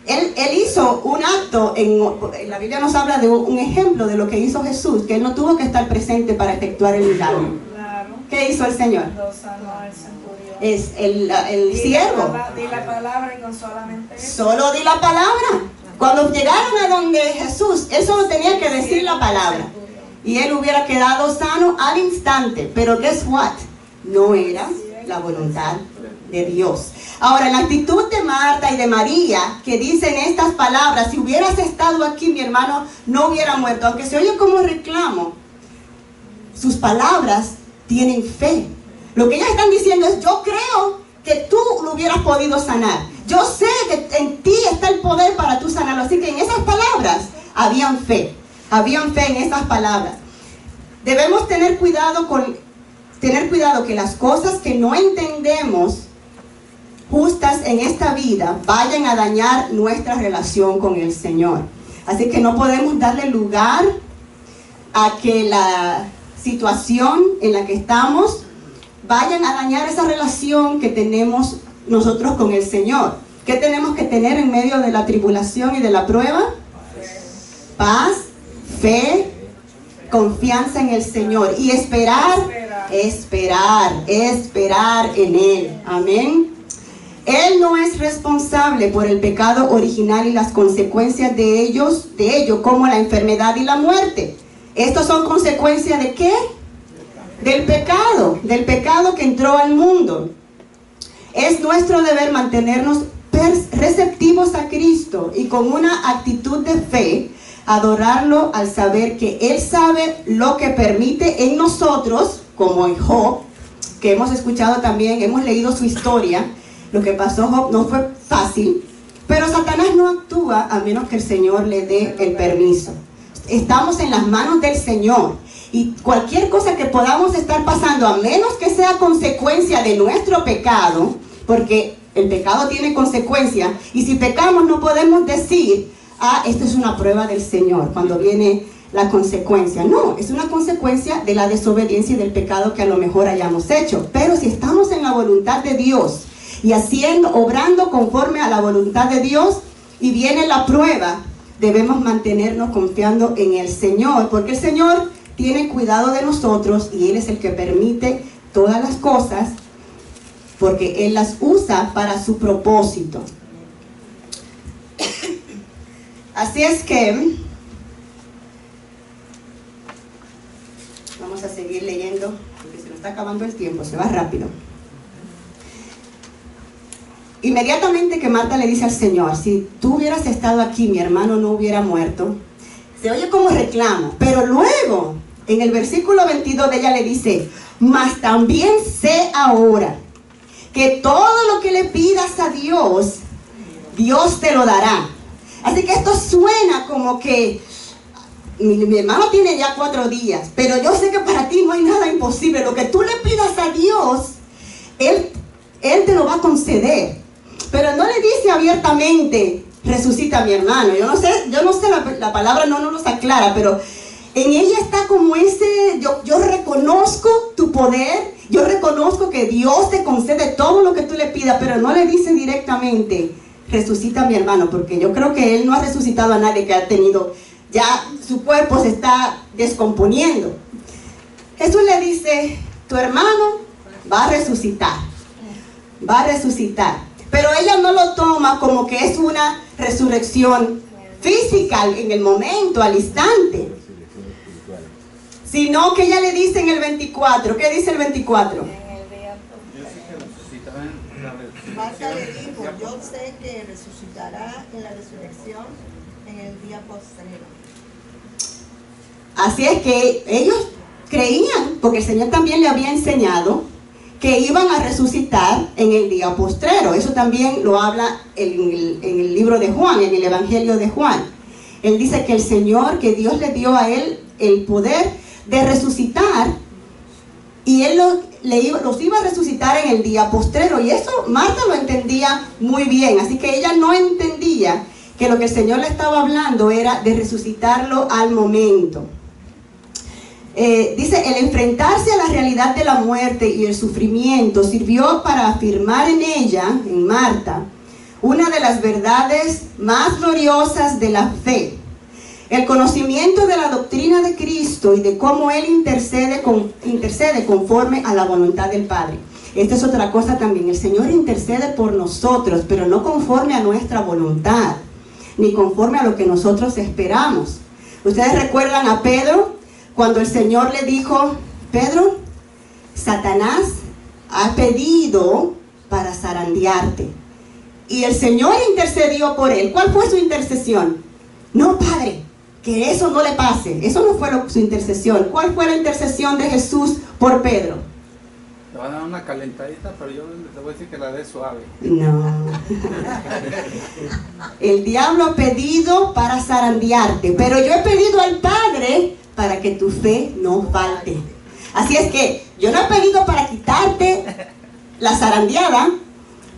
Él hizo un acto, en la Biblia nos habla de un ejemplo de lo que hizo Jesús, que él no tuvo que estar presente para efectuar el milagro. Claro. ¿Qué hizo el Señor? Lo sanó al centurión. Es el siervo. Di la palabra y con solamente eso. Solo di la palabra. Cuando llegaron a donde Jesús, él solo tenía que decir la palabra. Y él hubiera quedado sano al instante. Pero guess what? No era la voluntad de Dios. Ahora, la actitud de Marta y de María, que dicen estas palabras, si hubieras estado aquí, mi hermano no hubiera muerto. Aunque se oye como reclamo, sus palabras tienen fe. Lo que ellas están diciendo es, yo creo que tú lo hubieras podido sanar. Yo sé que en ti está el poder para tú sanarlo. Así que en esas palabras habían fe en esas palabras. Debemos tener cuidado que las cosas que no entendemos justas en esta vida vayan a dañar nuestra relación con el Señor. Así que no podemos darle lugar a que la situación en la que estamos vayan a dañar esa relación que tenemos nosotros con el Señor. ¿Qué tenemos que tener en medio de la tribulación y de la prueba? Paz, fe, confianza en el Señor y esperar en Él. Amén. Él no es responsable por el pecado original y las consecuencias de ello, como la enfermedad y la muerte. Estos son consecuencias ¿de qué? Del pecado que entró al mundo. Es nuestro deber mantenernos receptivos a Cristo y con una actitud de fe, adorarlo al saber que Él sabe lo que permite en nosotros, como en Job, que hemos escuchado también, hemos leído su historia. Lo que pasó Job no fue fácil, pero Satanás no actúa a menos que el Señor le dé el permiso. Estamos en las manos del Señor. Y cualquier cosa que podamos estar pasando, a menos que sea consecuencia de nuestro pecado, porque el pecado tiene consecuencia, y si pecamos no podemos decir, esto es una prueba del Señor, cuando viene la consecuencia. No, es una consecuencia de la desobediencia y del pecado que a lo mejor hayamos hecho. Pero si estamos en la voluntad de Dios, y obrando conforme a la voluntad de Dios, y viene la prueba, debemos mantenernos confiando en el Señor, porque el Señor tiene cuidado de nosotros y Él es el que permite todas las cosas porque Él las usa para su propósito. Así es que vamos a seguir leyendo porque se nos está acabando el tiempo, se va rápido. Inmediatamente que Marta le dice al Señor, si tú hubieras estado aquí, mi hermano no hubiera muerto. Se oye como reclamo, pero luego en el versículo 22 de ella le dice, mas también sé ahora que todo lo que le pidas a Dios, Dios te lo dará. Así que esto suena como que mi hermano tiene ya 4 días, pero yo sé que para ti no hay nada imposible. Lo que tú le pidas a Dios, Él te lo va a conceder. Pero no le dice abiertamente, resucita a mi hermano. Yo no sé, la palabra no nos aclara, pero en ella está como ese, yo reconozco tu poder, yo reconozco que Dios te concede todo lo que tú le pidas, pero no le dice directamente, resucita a mi hermano, porque yo creo que Él no ha resucitado a nadie que ha tenido, ya su cuerpo se está descomponiendo. Jesús le dice, tu hermano va a resucitar, pero ella no lo toma como que es una resurrección física en el momento, al instante, sino que ella le dice en el 24, ¿qué dice el 24? Marta le dijo, yo sé que resucitará en la resurrección en el día postrero. Así es que ellos creían, porque el Señor también le había enseñado que iban a resucitar en el día postrero. Eso también lo habla en el libro de Juan, en el Evangelio de Juan. Él dice que el Señor, que Dios le dio a él el poder de resucitar, y Él los iba a resucitar en el día postrero. Y eso Marta lo entendía muy bien. Así que ella no entendía que lo que el Señor le estaba hablando era de resucitarlo al momento. Dice, el enfrentarse a la realidad de la muerte y el sufrimiento sirvió para afirmar en ella, en Marta, una de las verdades más gloriosas de la fe. El conocimiento de la doctrina de Cristo y de cómo Él intercede conforme a la voluntad del Padre. Esta es otra cosa también. El Señor intercede por nosotros, pero no conforme a nuestra voluntad, ni conforme a lo que nosotros esperamos. ¿Ustedes recuerdan a Pedro? Cuando el Señor le dijo, Pedro, Satanás ha pedido para zarandearte. Y el Señor intercedió por él. ¿Cuál fue su intercesión? No, Padre, que eso no le pase. Eso no fue su intercesión. ¿Cuál fue la intercesión de Jesús por Pedro? Le van a dar una calentadita, pero yo le voy a decir que la dé suave. No. El diablo ha pedido para zarandearte, pero yo he pedido al Padre para que tu fe no falte. Así es que yo no he pedido para quitarte la zarandeada,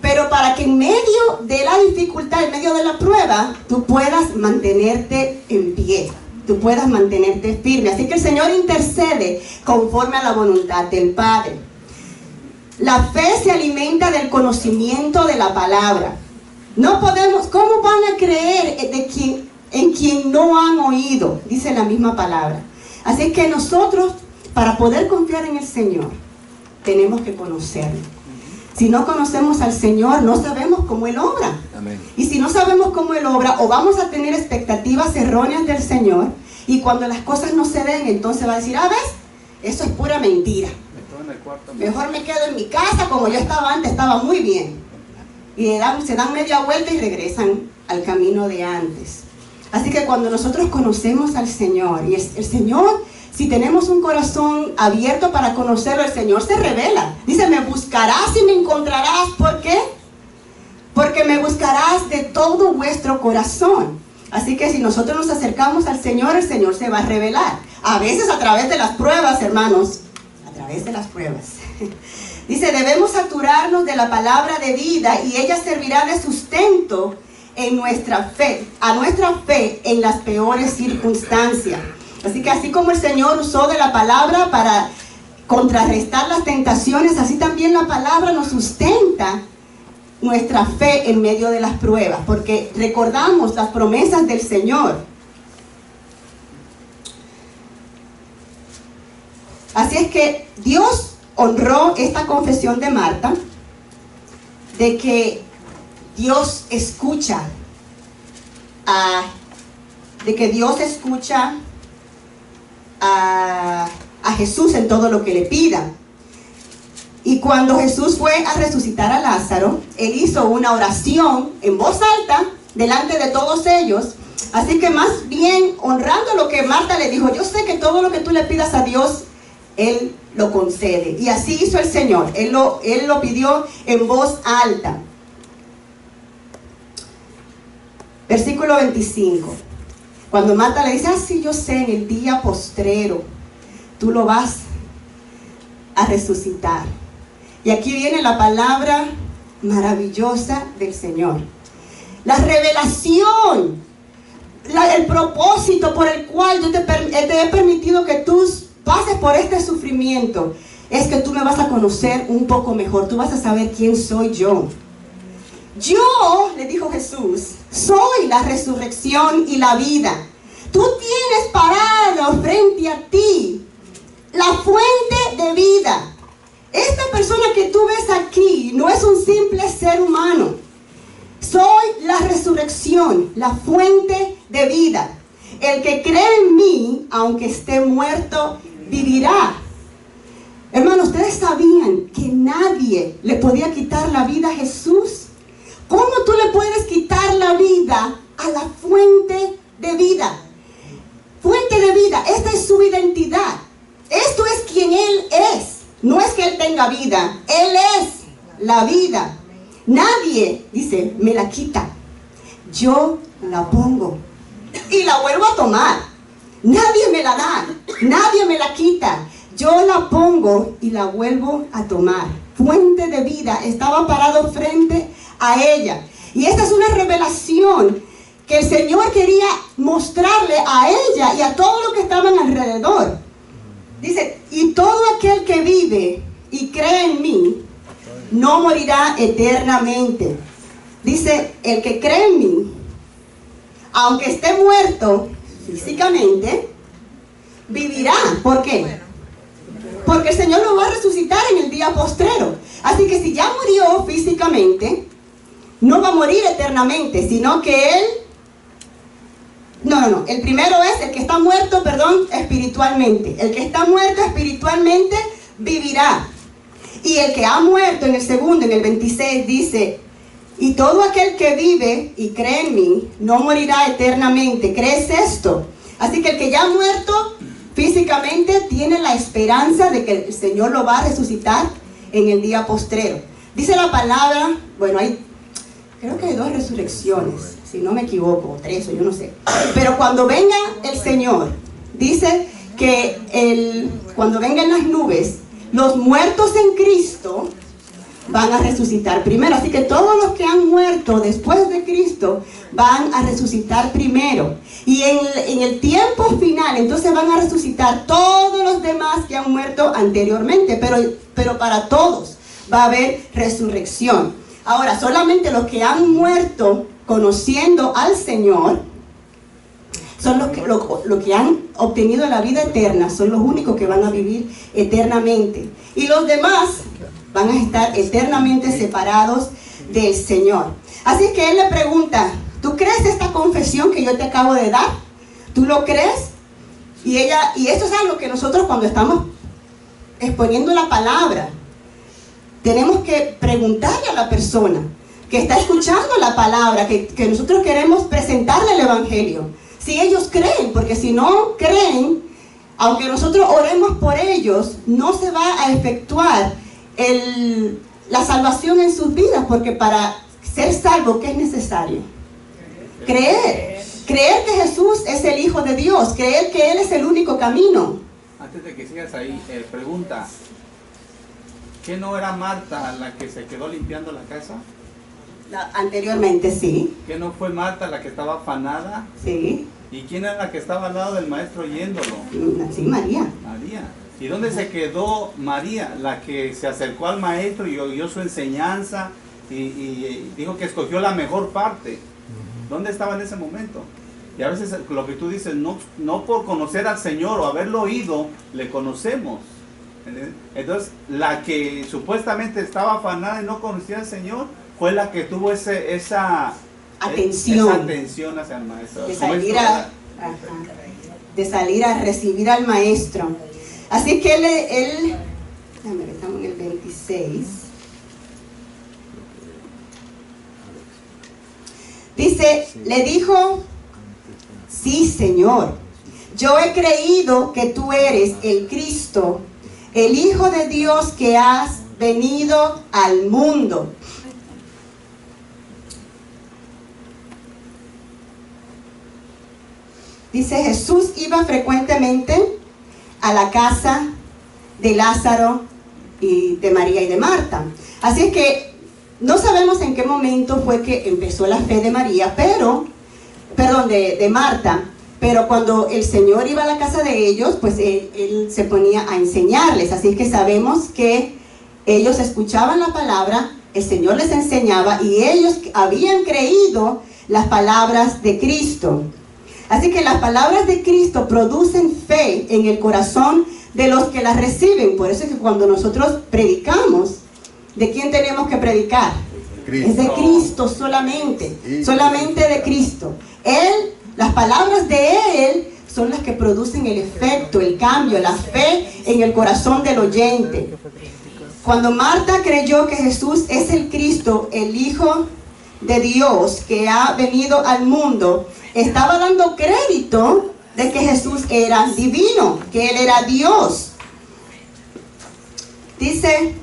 pero para que en medio de la dificultad, en medio de la prueba, tú puedas mantenerte en pie, tú puedas mantenerte firme. Así que el Señor intercede conforme a la voluntad del Padre. La fe se alimenta del conocimiento de la palabra. No podemos, ¿cómo van a creer en quien no han oído? Dice la misma palabra. Así que nosotros, para poder confiar en el Señor, tenemos que conocerlo. Si no conocemos al Señor, no sabemos cómo Él obra. Amén. Y si no sabemos cómo Él obra, o vamos a tener expectativas erróneas del Señor, y cuando las cosas no se den, entonces va a decir, ¿ves? Eso es pura mentira. Mejor me quedo en mi casa, como yo estaba antes, estaba muy bien. Y se dan media vuelta y regresan al camino de antes. Así que cuando nosotros conocemos al Señor, y el Señor, si tenemos un corazón abierto para conocerlo, el Señor se revela. Dice, me buscarás y me encontrarás. ¿Por qué? Porque me buscarás de todo vuestro corazón. Así que si nosotros nos acercamos al Señor, el Señor se va a revelar. A veces a través de las pruebas, hermanos. A través de las pruebas. Dice, debemos saturarnos de la palabra de vida y ella servirá de sustento en nuestra fe, a nuestra fe en las peores circunstancias. Así que así como el Señor usó de la palabra para contrarrestar las tentaciones, así también la palabra nos sustenta nuestra fe en medio de las pruebas, porque recordamos las promesas del Señor. Así es que Dios honró esta confesión de Marta, de que Dios escucha a Jesús en todo lo que le pida. Y cuando Jesús fue a resucitar a Lázaro, Él hizo una oración en voz alta delante de todos ellos. Así que más bien honrando lo que Marta le dijo, yo sé que todo lo que tú le pidas a Dios, Él lo concede. Y así hizo el Señor. Él lo pidió en voz alta. Versículo 25. Cuando Marta le dice, sí, yo sé, en el día postrero, tú lo vas a resucitar. Y aquí viene la palabra maravillosa del Señor. La revelación, el propósito por el cual yo te he permitido que tú pases por este sufrimiento, es que tú me vas a conocer un poco mejor. Tú vas a saber quién soy yo. Yo, le dijo Jesús, soy la resurrección y la vida. Tú tienes parado frente a ti la fuente de vida. Esta persona que tú ves aquí no es un simple ser humano. Soy la resurrección, la fuente de vida. El que cree en mí, aunque esté muerto, vivirá. Hermanos, ¿ustedes sabían que nadie le podía quitar la vida a Jesús? ¿Cómo tú le puedes quitar la vida a la fuente de vida? Fuente de vida, esta es su identidad. Esto es quien Él es. No es que Él tenga vida, Él es la vida. Nadie, dice, me la quita. Yo la pongo y la vuelvo a tomar. Nadie me la da, nadie me la quita. Yo la pongo y la vuelvo a tomar. Fuente de vida, estaba parado frente a ella. Y esta es una revelación que el Señor quería mostrarle a ella y a todos los que estaban alrededor. Dice, y todo aquel que vive y cree en mí, no morirá eternamente. Dice, el que cree en mí, aunque esté muerto físicamente, vivirá. ¿Por qué? Porque el Señor lo va a resucitar en el día postrero. Así que si ya murió físicamente, no va a morir eternamente, sino que Él... No. El primero es el que está muerto, espiritualmente. El que está muerto espiritualmente vivirá. Y el que ha muerto, en el segundo, en el 26, dice, y todo aquel que vive y cree en mí, no morirá eternamente. ¿Crees esto? Así que el que ya ha muerto físicamente tiene la esperanza de que el Señor lo va a resucitar en el día postrero. Dice la palabra, bueno, creo que hay 2 resurrecciones, si no me equivoco, 3 o yo no sé. Pero cuando venga el Señor, dice que cuando vengan las nubes, los muertos en Cristo van a resucitar primero. Así que todos los que han muerto después de Cristo van a resucitar primero. Y en el tiempo final, entonces van a resucitar todos los demás que han muerto anteriormente. Pero para todos va a haber resurrección. Ahora, solamente los que han muerto conociendo al Señor son los que han obtenido la vida eterna, son los únicos que van a vivir eternamente. Y los demás van a estar eternamente separados del Señor. Así que Él le pregunta, ¿tú crees esta confesión que yo te acabo de dar? ¿Tú lo crees? Y esto es algo que nosotros cuando estamos exponiendo la palabra, tenemos que preguntarle a la persona que está escuchando la palabra, que nosotros queremos presentarle el Evangelio. Si ellos creen, porque si no creen, aunque nosotros oremos por ellos, no se va a efectuar la salvación en sus vidas, porque para ser salvo, ¿qué es necesario? Creer que Jesús es el Hijo de Dios, creer que Él es el único camino. Antes de que sigas ahí, pregunta, ¿qué no era Marta la que se quedó limpiando la casa? Anteriormente, sí. ¿Qué no fue Marta la que estaba afanada? Sí. ¿Y quién era la que estaba al lado del maestro oyéndolo? Sí, María. María. ¿Y dónde se quedó María? La que se acercó al maestro y oyó su enseñanza y dijo que escogió la mejor parte. ¿Dónde estaba en ese momento? Y a veces lo que tú dices, no por conocer al Señor o haberlo oído, le conocemos. Entonces, la que supuestamente estaba afanada y no conocía al Señor, fue la que tuvo esa atención hacia el maestro. De salir a recibir al maestro. Así que él estamos en el 26. Dice, le dijo, sí, Señor, yo he creído que tú eres el Cristo, el Hijo de Dios que has venido al mundo. Dice, Jesús iba frecuentemente a la casa de Lázaro y de María y de Marta. Así es que no sabemos en qué momento fue que empezó la fe de María, de Marta. Pero cuando el Señor iba a la casa de ellos, pues él se ponía a enseñarles. Así que sabemos que ellos escuchaban la palabra, el Señor les enseñaba y ellos habían creído las palabras de Cristo. Así que las palabras de Cristo producen fe en el corazón de los que las reciben. Por eso es que cuando nosotros predicamos, ¿de quién tenemos que predicar? Cristo. Es de Cristo solamente, solamente de Cristo. Las palabras de Él son las que producen el efecto, el cambio, la fe en el corazón del oyente. Cuando Marta creyó que Jesús es el Cristo, el Hijo de Dios que ha venido al mundo, estaba dando crédito de que Jesús era divino, que Él era Dios. Dice,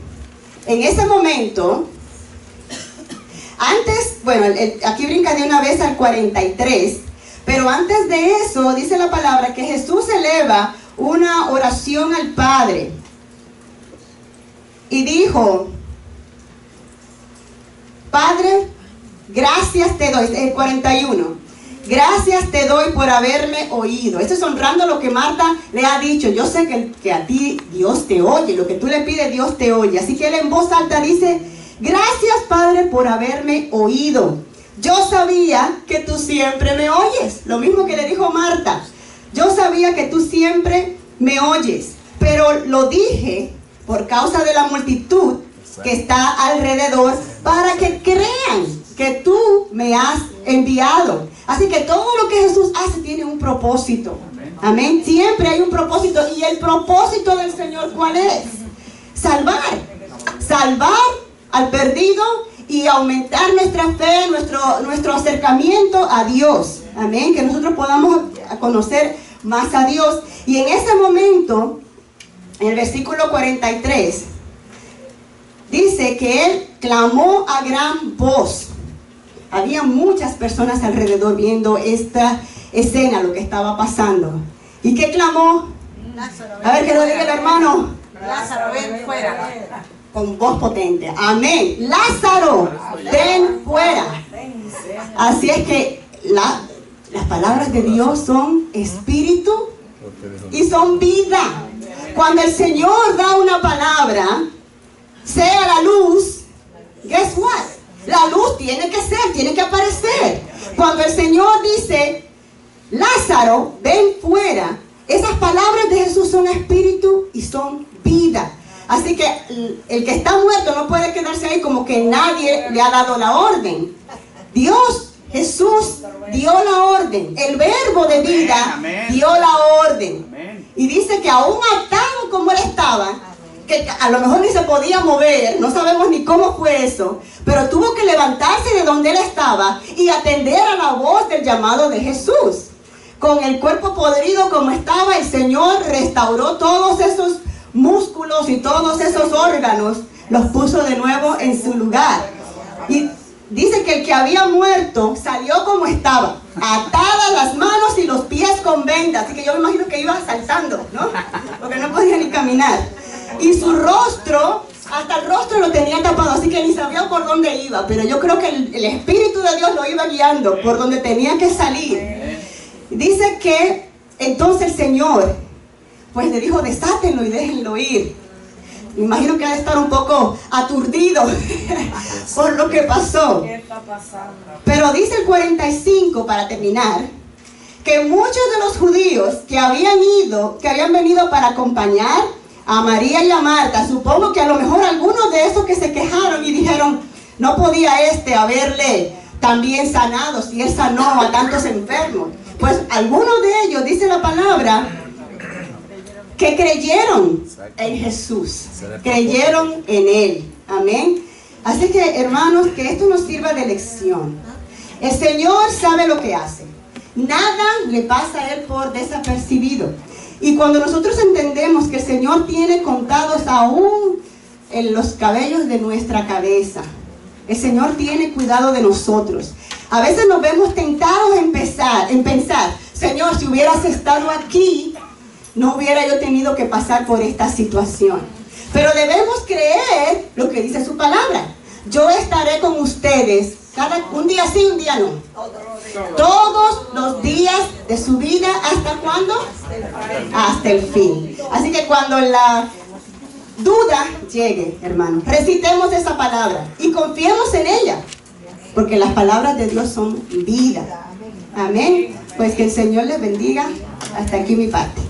en ese momento, aquí brinca de una vez al 43, pero antes de eso dice la palabra que Jesús eleva una oración al Padre y dijo, Padre, gracias te doy, el 41, gracias te doy por haberme oído. Esto es honrando lo que Marta le ha dicho. Yo sé que a ti Dios te oye, lo que tú le pides Dios te oye. Así que él en voz alta dice, gracias Padre por haberme oído. Yo sabía que tú siempre me oyes. Lo mismo que le dijo Marta. Yo sabía que tú siempre me oyes, pero lo dije por causa de la multitud que está alrededor para que crean que tú me has enviado. Así que todo lo que Jesús hace tiene un propósito. Amén. Siempre hay un propósito. Y el propósito del Señor, ¿cuál es? Salvar. Salvar al perdido y aumentar nuestra fe, nuestro acercamiento a Dios. Amén, que nosotros podamos conocer más a Dios. Y en ese momento, en el versículo 43, dice que él clamó a gran voz. Había muchas personas alrededor viendo esta escena, lo que estaba pasando. ¿Y qué clamó? Lázaro, A ver, que lo diga el hermano. Lázaro, ven fuera. Con voz potente. Amén. Lázaro, ven fuera. Así es que las palabras de Dios son espíritu y son vida. Cuando el Señor da una palabra, sea la luz, guess what? La luz tiene que ser, tiene que aparecer. Cuando el Señor dice, Lázaro, ven fuera, esas palabras de Jesús son espíritu y son vida. Así que el que está muerto no puede quedarse ahí como que nadie le ha dado la orden. Dios, Jesús, dio la orden. El verbo de vida dio la orden. Y dice que aún atado como él estaba, que a lo mejor ni se podía mover, no sabemos ni cómo fue eso, pero tuvo que levantarse de donde él estaba y atender a la voz del llamado de Jesús. Con el cuerpo podrido como estaba, el Señor restauró todos esos músculos y todos esos órganos, los puso de nuevo en su lugar. Y dice que el que había muerto salió como estaba, atadas las manos y los pies con vendas. Así que yo me imagino que iba saltando, ¿no? Porque no podía ni caminar. Y su rostro, hasta el rostro lo tenía tapado, así que ni sabía por dónde iba. Pero yo creo que el Espíritu de Dios lo iba guiando por donde tenía que salir. Dice que entonces el Señor pues le dijo, desátenlo y déjenlo ir. Me imagino que ha de estar un poco aturdido por lo que pasó. ¿Qué está pasando? Pero dice el 45, para terminar, que muchos de los judíos que habían venido para acompañar a María y a Marta, supongo que a lo mejor algunos de esos que se quejaron y dijeron, no podía haberle también sanado si él sanó a tantos enfermos. Pues algunos de ellos, dice la palabra, que creyeron en Jesús, creyeron en Él. Amén. Así que, hermanos, que esto nos sirva de lección. El Señor sabe lo que hace. Nada le pasa a Él por desapercibido. Y cuando nosotros entendemos que el Señor tiene contados aún en los cabellos de nuestra cabeza, el Señor tiene cuidado de nosotros. A veces nos vemos tentados en pensar, Señor, si hubieras estado aquí, no hubiera yo tenido que pasar por esta situación. Pero debemos creer lo que dice su palabra. Yo estaré con ustedes un día sí, un día no. Todos los días de su vida. ¿Hasta cuándo? Hasta el fin. Así que cuando la duda llegue, hermanos, recitemos esa palabra y confiemos en ella. Porque las palabras de Dios son vida. Amén. Pues que el Señor les bendiga. Hasta aquí mi parte.